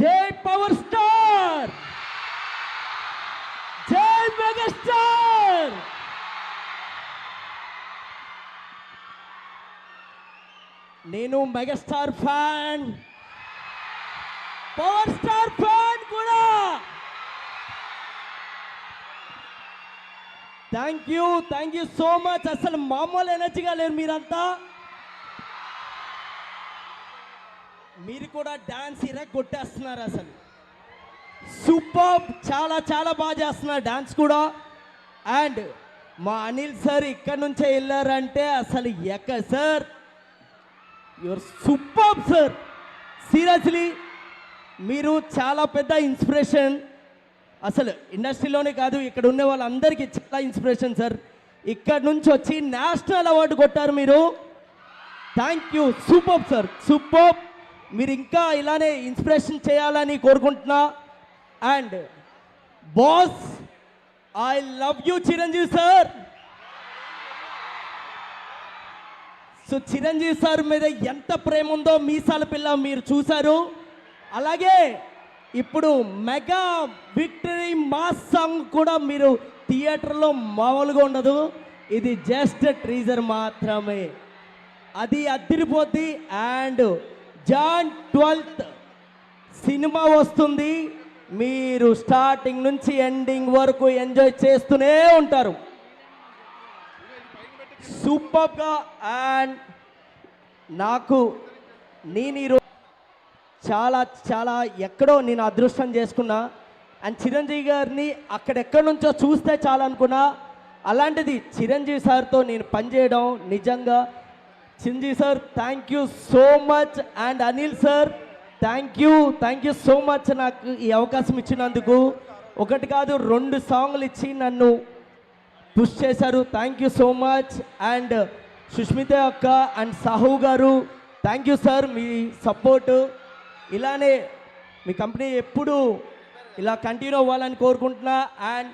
జై power star, జై megastar. నేను megastar fan, power star fan కూడా. Thank you so much. అసలు మామూలు ఎనర్జీగా లేరు మీరంతా. మీరు కూడా డాన్స్ కొట్టేస్తున్నారు. అసలు సూపర్, చాలా చాలా బాగా చేస్తున్నారు డాన్స్ కూడా. అండ్ మా అనిల్ సార్ ఇక్కడ నుంచే వెళ్ళారంటే అసలు sir, you're super sir. Seriously మీరు చాలా పెద్ద ఇన్స్పిరేషన్. అసలు ఇండస్ట్రీలోనే కాదు, ఇక్కడ ఉన్న వాళ్ళందరికీ చాలా ఇన్స్పిరేషన్ సార్. ఇక్కడ నుంచి వచ్చి నేషనల్ అవార్డు కొట్టారు మీరు. Thank you, super sir, super. మీరు ఇంకా ఇలానే ఇన్స్పిరేషన్ చేయాలని కోరుకుంటున్నా. And boss, I love you Chiranjeevi sir. So Chiranjeevi sir మీద ఎంత ప్రేమ ఉందో మీసాల పిల్ల మీరు చూశారు. అలాగే ఇప్పుడు మెగా విక్టరీ మాస్ సాంగ్ కూడా మీరు థియేటర్లో మామూలుగా ఉండదు. ఇది జస్ట్ ట్రీజర్ మాత్రమే, అది అదిరిపోద్ది. అండ్ జాన్ 12th సినిమా వస్తుంది. మీరు స్టార్టింగ్ నుంచి ఎండింగ్ వరకు ఎంజాయ్ చేస్తూనే ఉంటారు సూపర్గా. అండ్ నేను ఈరోజు చాలా చాలా ఎక్కడో నేను అదృష్టం చేసుకున్నా. అండ్ చిరంజీవి గారిని అక్కడెక్కడి నుంచో చూస్తే చాలా అనుకున్నా. అలాంటిది చిరంజీవి సార్తో నేను పనిచేయడం నిజంగా. Chiranjeevi sir thank you so much. And Anil sir thank you so much నాకు ఈ అవకాశం ఇచ్చినందుకు. ఒకటి కాదు 2 సాంగ్లు ఇచ్చి నన్ను పుష్ చేశారు. Thank you so much. And Sushmita అక్క అండ్ సాహు గారు thank you sir. Me support ఇలానే మీ కంపెనీ ఎప్పుడు ఇలా కంటిన్యూ అవ్వాలని కోరుకుంటున్నా. అండ్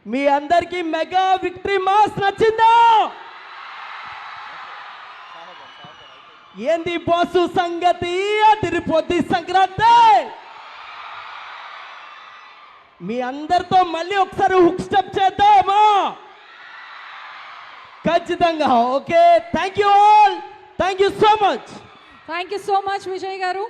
మీ అందరికీ మెగా విక్టరీ మాస్ నచ్చిందా? ఏంది బాసు సంగతి, అదిరిపోద్ది సంక్రాంతి. మీ అందరితో మళ్ళీ ఒకసారి హుక్ స్టెప్ చేద్దామా? ఖచ్చితంగా. Okay, thank you all, thank you so much. Thank you so much Vijay గారు.